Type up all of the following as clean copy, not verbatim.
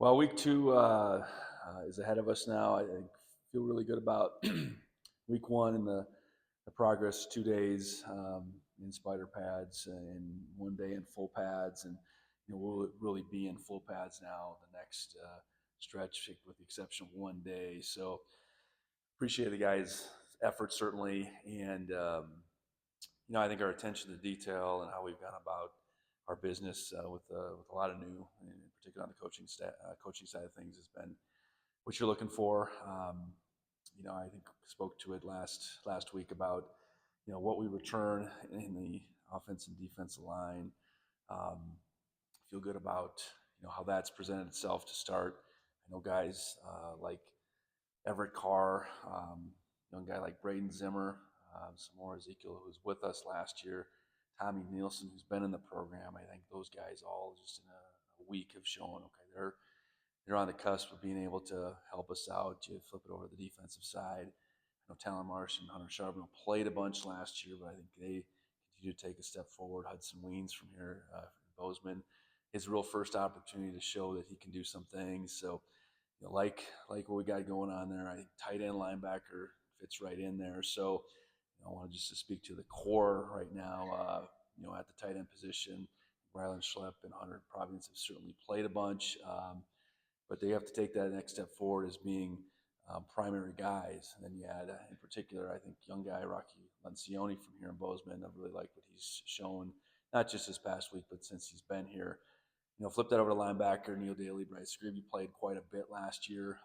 Well, week two is ahead of us now. I feel really good about week one and the progress. 2 days in spider pads and 1 day in full pads, and we'll really be in full pads now. The next stretch, with the exception of 1 day. So appreciate the guys' effort certainly, and I think our attention to detail and how we've gone about our business with a lot of new, in particular on the coaching side of things, has been what you're looking for. I think spoke to it last week about what we return in the offense and defensive line. Um, feel good about how that's presented itself to start. I know guys like Everett Carr, young guy like Braden Zimmer, some more Ezekiel, who was with us last year, Tommy Nielsen, who's been in the program. I think those guys all just in a week have shown, okay, they're on the cusp of being able to help us out. You flip it over to the defensive side. I know Talon Marsh and Hunter Charbonneau played a bunch last year, but I think they continue to take a step forward. Hudson Weens from here, Bozeman, his real first opportunity to show that he can do some things. So like what we got going on there. I think tight end linebacker fits right in there. So I want to just to speak to the core right now. At the tight end position, Rylan Schlepp and Hunter Providence have certainly played a bunch, but they have to take that next step forward as being primary guys. And then you add, in particular, I think young guy Rocky Lencioni from here in Bozeman. I really like what he's shown, not just this past week, but since he's been here. Flip that over to linebacker, Neil Daly, Bryce Scribby played quite a bit last year.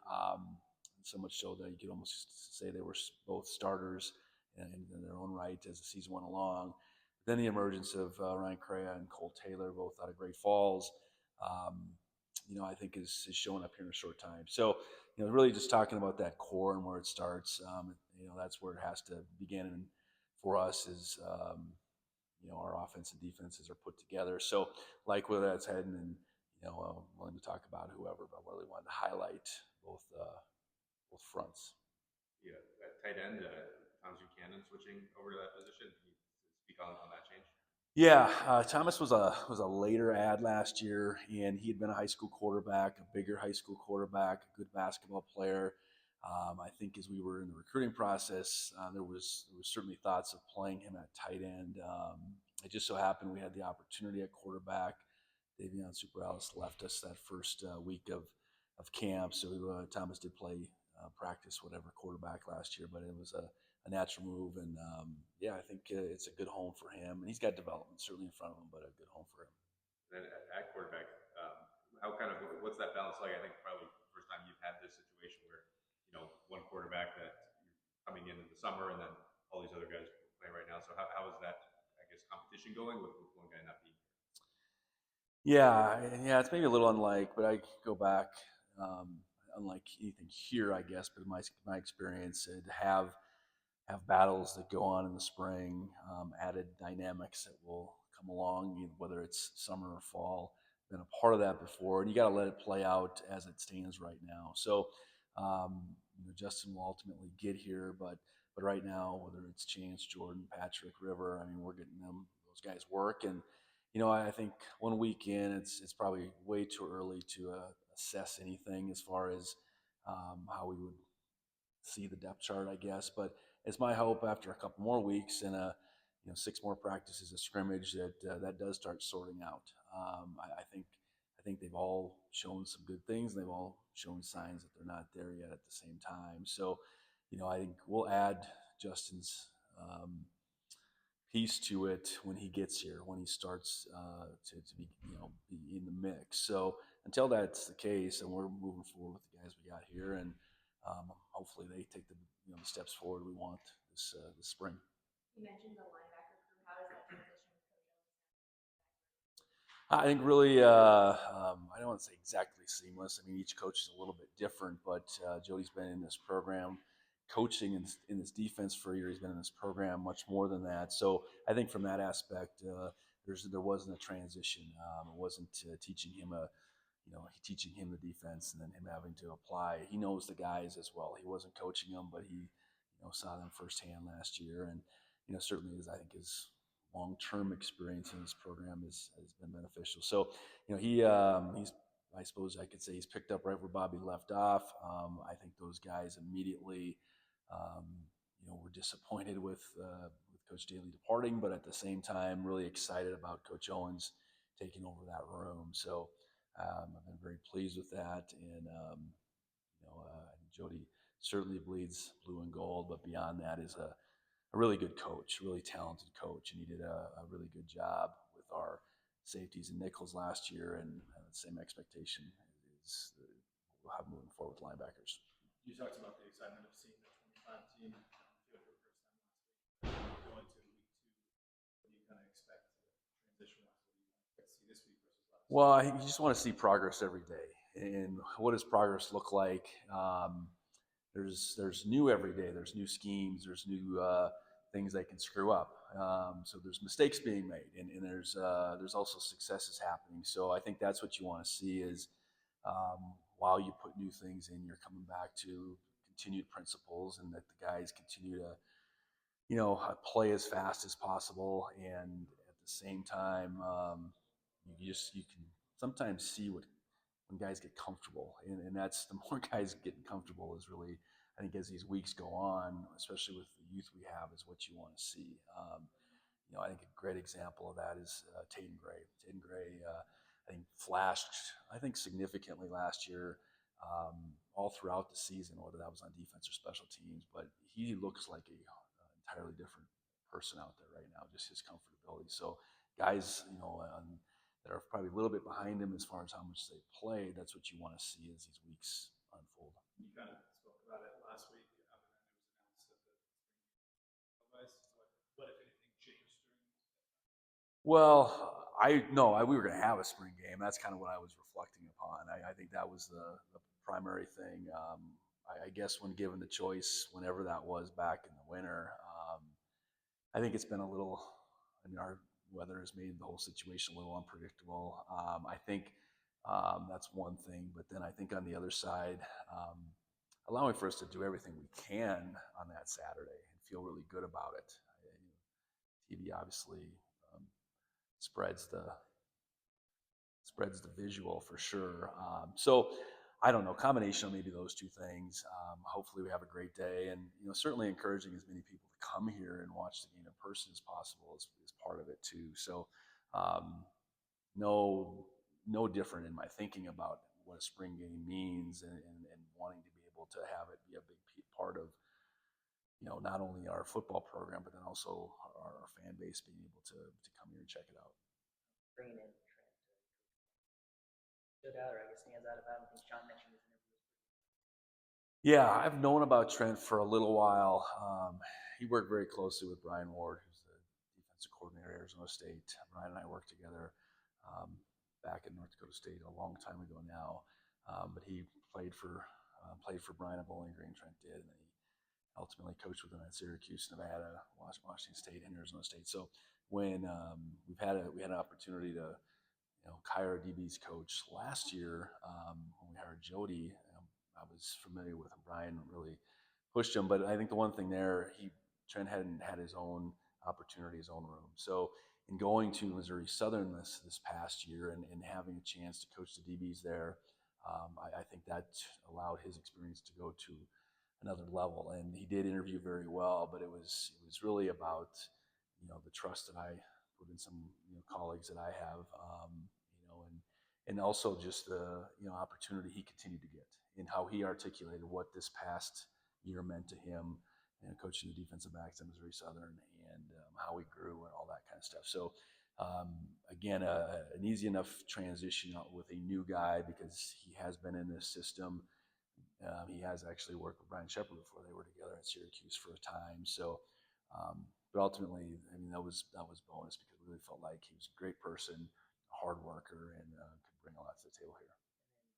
So much so that you could almost say they were both starters in their own right as the season went along. Then the emergence of Ryan Correa and Cole Taylor, both out of Great Falls, I think is showing up here in a short time. So, really just talking about that core and where it starts. That's where it has to begin. And for us is our offense and defenses are put together. So like where that's heading, and I'm willing to talk about whoever, but I really wanted to highlight both fronts. Yeah, at tight end, Thomas Buchanan switching over to that position. Can you speak on that change? Yeah, Thomas was a later ad last year, and he had been a high school quarterback, a bigger high school quarterback, a good basketball player. I think as we were in the recruiting process, there was certainly thoughts of playing him at tight end. It just so happened we had the opportunity at quarterback. Davion Super Alice left us that first week of camp, so Thomas did play practice, whatever, quarterback last year, but it was a natural move. And I think it's a good home for him. And he's got development certainly in front of him, but a good home for him. And then at quarterback, what's that balance like? I think probably the first time you've had this situation where, one quarterback that you're coming in the summer and then all these other guys playing right now. So how is that, I guess, competition going with one guy not being here? Yeah, it's maybe a little unlike, but I go back, unlike anything here, I guess, but in my experience, to have battles that go on in the spring, added dynamics that will come along, whether it's summer or fall. Been a part of that before, and you got to let it play out as it stands right now. So, Justin will ultimately get here, but right now, whether it's Chance, Jordan, Patrick, River, I mean, we're getting those guys work. And I think 1 week in, it's probably way too early to assess anything as far as how we would see the depth chart, I guess. But it's my hope after a couple more weeks and 6 more practices of scrimmage that does start sorting out. I think they've all shown some good things, and they've all shown signs that they're not there yet at the same time. So, I think we'll add Justin's piece to it when he gets here, when he starts to be be in the mix. So until that's the case, and we're moving forward with the guys we got here, and hopefully they take the the steps forward we want this spring. You mentioned the linebacker crew. How does that transition with I think really, I don't want to say exactly seamless. I mean, each coach is a little bit different, but Jody's been in this program, coaching in this defense for a year. He's been in this program much more than that. So I think from that aspect, there wasn't a transition. It wasn't teaching him the defense and then him having to apply. He knows the guys as well. He wasn't coaching them, but he saw them firsthand last year, and certainly I think his long-term experience in this program has been beneficial. So he's I suppose I could say he's picked up right where Bobby left off. I think those guys immediately, um, were disappointed with Coach Daly departing, but at the same time, really excited about Coach Owens taking over that room. So I've been very pleased with that, and Jody certainly bleeds blue and gold, but beyond that is a really good coach, really talented coach, and he did a really good job with our safeties and nickels last year, and the same expectation is we'll have moving forward with linebackers. You talked about the excitement of seeing the 25 team on the field for the first time last week. Going to week 2, what do you kind of expect transition-wise? What do you expect to see this week versus last week? Well, you just want to see progress every day. And what does progress look like? There's new every day. There's new schemes. There's new things they can screw up. So there's mistakes being made, and there's also successes happening. So I think that's what you want to see is while you put new things in, you're coming back to continued principles, and that the guys continue to play as fast as possible, and at the same time, you can sometimes see when guys get comfortable, and that's the more guys getting comfortable is really, I think, as these weeks go on, especially with the youth we have, is what you want to see. I think a great example of that is Taden Gray. Taden Gray, I think, flashed, I think, significantly last year, all throughout the season, whether that was on defense or special teams. But he looks like a entirely different person out there right now, just his comfortability. So guys, that are probably a little bit behind him as far as how much they play, that's what you want to see as these weeks unfold. You kind of spoke about it last week, and then it was announced that the televised. What if anything, changed during this? Well, we were going to have a spring game. That's kind of what I was reflecting upon. I think that was the primary thing. I guess when given the choice, whenever that was back in the winter, I think it's been a little. I mean, our weather has made the whole situation a little unpredictable. I think that's one thing, but then I think on the other side, allowing for us to do everything we can on that Saturday and feel really good about it. TV obviously um, spreads the visual for sure. So I don't know, combination of maybe those two things. Hopefully we have a great day, and certainly encouraging as many people to come here and watch the game in person as possible is part of it too. So no different in my thinking about what a spring game means, and wanting to be able to have it be a big part of not only our football program, but then also our fan base being able to come here and check it out. Bringing in Trent stood out, or I guess stands out about him. I think John mentioned his interview. Yeah, I've known about Trent for a little while. He worked very closely with Brian Ward, who's the defensive coordinator at Arizona State. Brian and I worked together back in North Dakota State a long time ago now. But he played for Brian at Bowling Green. Trent did, and then he ultimately coached with him at Syracuse, Nevada, Washington State, and Arizona State. So when we had an opportunity to hire a DB's coach last year, when we hired Jody, I was familiar with him. Brian really pushed him, but I think the one thing there, Trent hadn't had his own opportunity, his own room. So in going to Missouri Southern this past year and having a chance to coach the DBs there, I think that allowed his experience to go to another level. And he did interview very well, but it was really about the trust that I put in some colleagues that I have, and also just the opportunity he continued to get and how he articulated what this past year meant to him, coaching the defensive backs at Missouri Southern, and how he grew and all that kind of stuff. So again, an easy enough transition with a new guy because he has been in this system. He has actually worked with Brian Shepard before. They were together at Syracuse for a time. So, but ultimately, I mean, that was bonus because we really felt like he was a great person, a hard worker, and could bring a lot to the table here.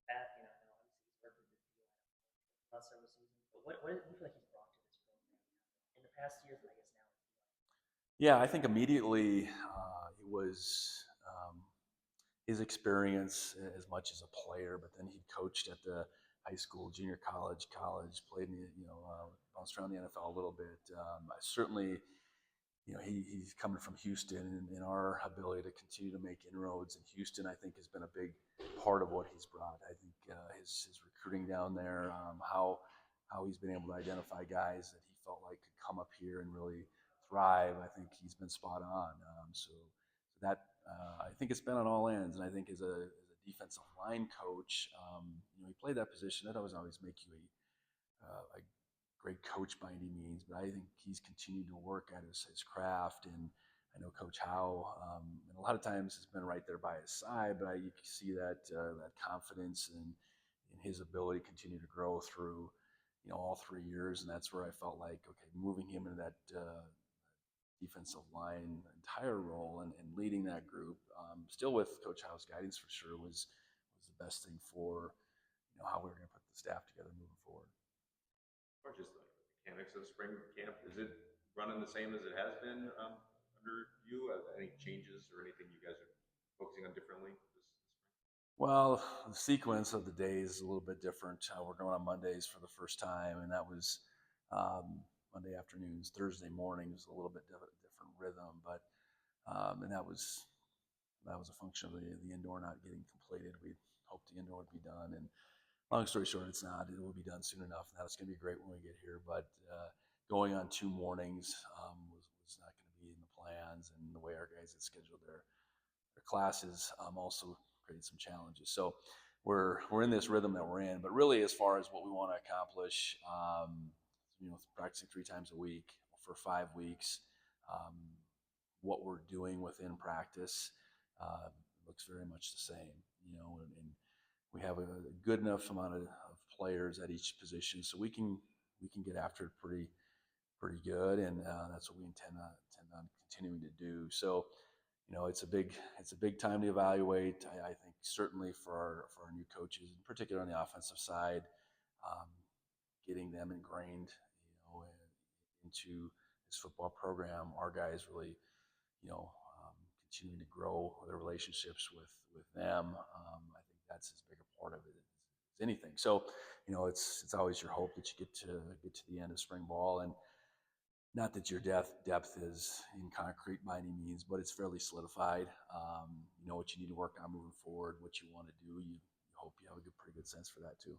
Pat, I know obviously he's worked with the D-line last several seasons, but what do you feel like he's brought to this program in the past years, and I guess now? Yeah, I think immediately it was his experience as much as a player, but then he coached at the high school, junior college, played in bounced around the NFL a little bit. I certainly, he's coming from Houston, and our ability to continue to make inroads in Houston, I think, has been a big part of what he's brought. I think his recruiting down there, how he's been able to identify guys that he felt like could come up here and really thrive. I think he's been spot on. So that I think it's been on all ends, and I think as a defensive line coach, he played that position. That doesn't always make you a great coach by any means, but I think he's continued to work at his craft. And I know Coach Howe, and a lot of times has been right there by his side, but you can see that confidence and his ability to continue to grow through, all 3 years. And that's where I felt like, okay, moving him into that defensive line entire role and leading that group, still with Coach Howe's guidance for sure, was the best thing for how we were going to put the staff together moving forward. Or just the mechanics of spring camp, is it running the same as it has been under you? Any changes or anything you guys are focusing on differently this spring? Well, the sequence of the days is a little bit different. We're going on Mondays for the first time, and that was Monday afternoons. Thursday mornings, a little bit different rhythm, but and that was a function of the indoor not getting completed. We hoped the indoor would be done, and long story short, it's not. It will be done soon enough, and that's going to be great when we get here. But going on 2 mornings was not going to be in the plans, and the way our guys had scheduled their classes also created some challenges. So we're in this rhythm that we're in. But really, as far as what we want to accomplish, practicing 3 times a week for 5 weeks, what we're doing within practice looks very much the same. And we have a good enough amount of players at each position, so we can get after it pretty good, and that's what we intend on continuing to do. So, it's a big time to evaluate. I think certainly for our new coaches, in particular on the offensive side, getting them ingrained, into this football program. Our guys really, continuing to grow their relationships with them. I think that's as big a part of it as anything. So, it's always your hope that you get to the end of spring ball, and not that your depth is in concrete by any means, but it's fairly solidified. You know what you need to work on moving forward, what you want to do. You hope you have a pretty good sense for that too.